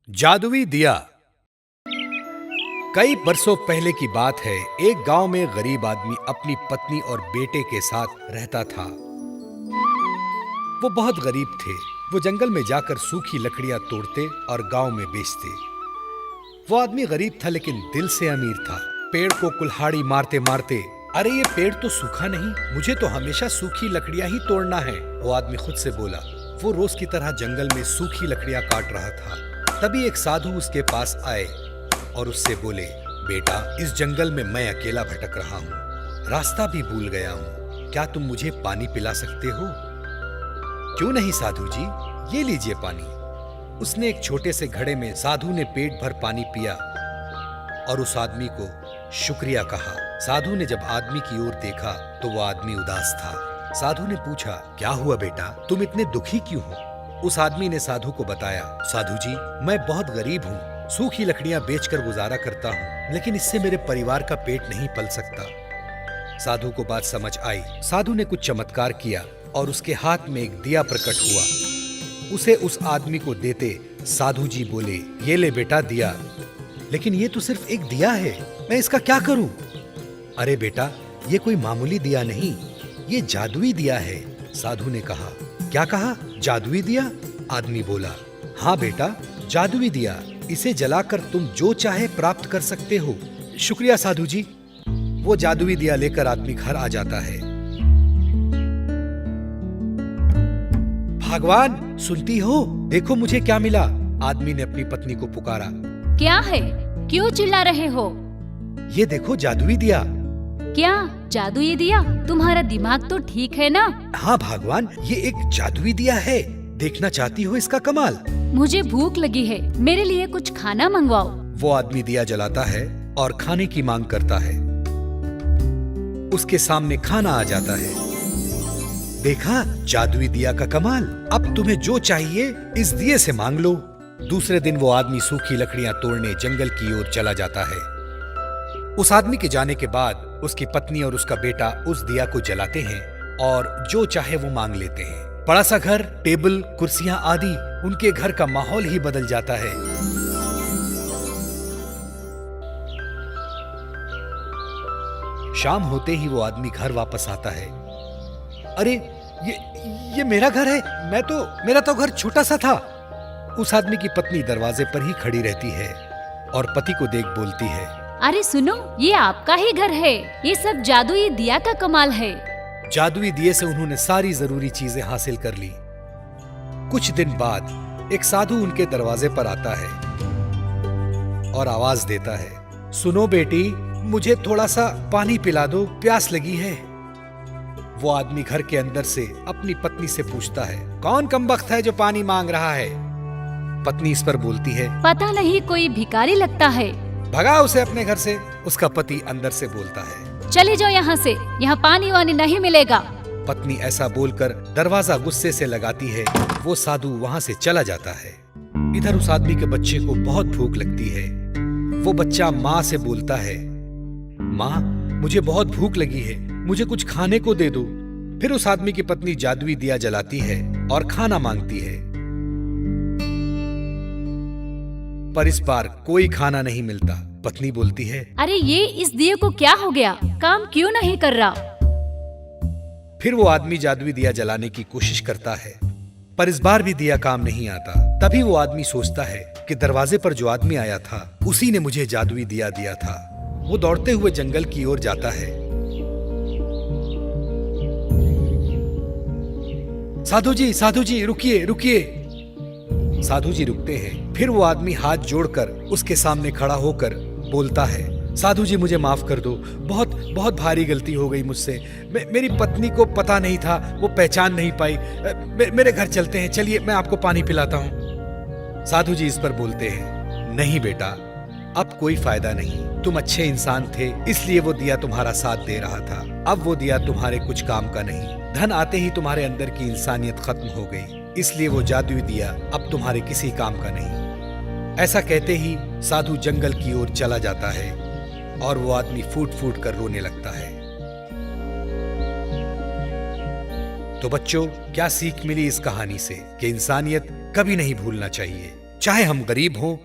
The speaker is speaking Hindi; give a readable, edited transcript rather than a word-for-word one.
जादुई दिया। कई बरसों पहले की बात है। एक गांव में गरीब आदमी अपनी पत्नी और बेटे के साथ रहता था। वो बहुत गरीब थे। वो जंगल में जाकर सूखी लकड़ियां तोड़ते और गांव में बेचते। वो आदमी गरीब था लेकिन दिल से अमीर था। पेड़ को कुल्हाड़ी मारते मारते, अरे ये पेड़ तो सूखा नहीं, मुझे तो हमेशा सूखी लकड़ियां ही तोड़ना है, वो आदमी खुद से बोला। वो रोज की तरह जंगल में सूखी लकड़ियां काट रहा था। तभी एक साधु उसके पास आए और उससे बोले, बेटा, इस जंगल में मैं अकेला भटक रहा हूँ, रास्ता भी भूल गया हूँ, क्या तुम मुझे पानी पिला सकते हो? क्यों नहीं साधु जी, ये लीजिए पानी। उसने एक छोटे से घड़े में साधु ने पेट भर पानी पिया और उस आदमी को शुक्रिया कहा। साधु ने जब आदमी की ओर देखा तो वो आदमी उदास था। साधु ने पूछा, क्या हुआ बेटा, तुम इतने दुखी क्यों हो? उस आदमी ने साधु को बताया, साधु जी, मैं बहुत गरीब हूँ, सूखी लकड़ियां बेचकर गुजारा करता हूँ, लेकिन इससे मेरे परिवार का पेट नहीं पल सकता। साधु को बात समझ आई। साधु ने कुछ चमत्कार किया और उसके हाथ में एक दिया प्रकट हुआ। उसे उस आदमी को देते साधु जी बोले, ये ले बेटा दिया। लेकिन ये तो सिर्फ एक दिया है, मैं इसका क्या करूं? अरे बेटा, ये कोई मामूली दिया नहीं, ये जादुई दिया है, साधु ने कहा। क्या कहा? जादुई दिया? आदमी बोला, हाँ बेटा, जादुई दिया, इसे जलाकर तुम जो चाहे प्राप्त कर सकते हो। शुक्रिया साधु जी। वो जादुई दिया लेकर आदमी घर आ जाता है। भगवान, सुनती हो, देखो मुझे क्या मिला। आदमी ने अपनी पत्नी को पुकारा। क्या है? क्यों चिल्ला रहे हो? ये देखो जादुई दिया। क्या जादुई दिया? तुम्हारा दिमाग तो ठीक है ना? हाँ भगवान, ये एक जादुई दिया है, देखना चाहती हो इसका कमाल? मुझे भूख लगी है, मेरे लिए कुछ खाना मंगवाओ। वो आदमी दिया जलाता है और खाने की मांग करता है। उसके सामने खाना आ जाता है। देखा, जादुई दिया का कमाल। अब तुम्हें जो चाहिए इस दिए से मांग लो। दूसरे दिन वो आदमी सूखी लकड़ियां तोड़ने जंगल की ओर चला जाता है। उस आदमी के जाने के बाद उसकी पत्नी और उसका बेटा उस दिया को जलाते हैं और जो चाहे वो मांग लेते हैं। बड़ा सा घर, टेबल, कुर्सियां आदि, उनके घर का माहौल ही बदल जाता है। शाम होते ही वो आदमी घर वापस आता है। अरे ये मेरा घर है, मेरा तो घर छोटा सा था। उस आदमी की पत्नी दरवाजे पर ही खड़ी रहती है और पति को देख बोलती है, अरे सुनो, ये आपका ही घर है, ये सब जादुई दिया का कमाल है। जादुई दिए से उन्होंने सारी जरूरी चीजें हासिल कर ली। कुछ दिन बाद एक साधु उनके दरवाजे पर आता है और आवाज देता है, सुनो बेटी, मुझे थोड़ा सा पानी पिला दो, प्यास लगी है। वो आदमी घर के अंदर से अपनी पत्नी से पूछता है, कौन कमबख्त है जो पानी मांग रहा है? पत्नी इस पर बोलती है, पता नहीं, कोई भिखारी लगता है, भगा उसे अपने घर से। उसका पति अंदर से बोलता है, चले जाओ यहाँ से, यहाँ पानी वानी नहीं मिलेगा। पत्नी ऐसा बोलकर दरवाजा गुस्से से लगाती है। वो साधु वहाँ से चला जाता है। इधर उस आदमी के बच्चे को बहुत भूख लगती है। वो बच्चा माँ से बोलता है, माँ, मुझे बहुत भूख लगी है, मुझे कुछ खाने को दे दो। फिर उस आदमी की पत्नी जादुई दिया जलाती है और खाना मांगती है, पर इस बार कोई खाना नहीं मिलता। पत्नी बोलती है, अरे ये इस दिए को क्या हो गया, काम क्यों नहीं कर रहा? फिर वो आदमी जादुई दिया जलाने की कोशिश करता है, पर इस बार भी दिया काम नहीं आता। तभी वो आदमी सोचता है कि दरवाजे पर जो आदमी आया था उसी ने मुझे जादुई दिया दिया था। वो दौड़ते हुए जंगल की ओर जाता है। साधु जी रुकिए रुकिए। साधु जी रुकते हैं। फिर वो आदमी हाथ जोड़कर उसके सामने खड़ा होकर बोलता है, साधु जी मुझे माफ कर दो, बहुत बहुत भारी गलती हो गई मुझसे। मेरी पत्नी को पता नहीं था, वो पहचान नहीं पाई। मेरे घर चलते हैं, चलिए मैं आपको पानी पिलाता हूँ। साधु जी इस पर बोलते हैं, नहीं बेटा, अब कोई फायदा नहीं, तुम अच्छे इंसान थे इसलिए वो दिया तुम्हारा साथ दे रहा था। अब वो दिया तुम्हारे कुछ काम का नहीं। धन आते ही तुम्हारे अंदर की इंसानियत खत्म हो गई, इसलिए वो जादुई दिया अब तुम्हारे किसी काम का नहीं। ऐसा कहते ही साधु जंगल की ओर चला जाता है और वो आदमी फूट फूट कर रोने लगता है। तो बच्चों, क्या सीख मिली इस कहानी से? कि इंसानियत कभी नहीं भूलना चाहिए। चाहे हम गरीब हों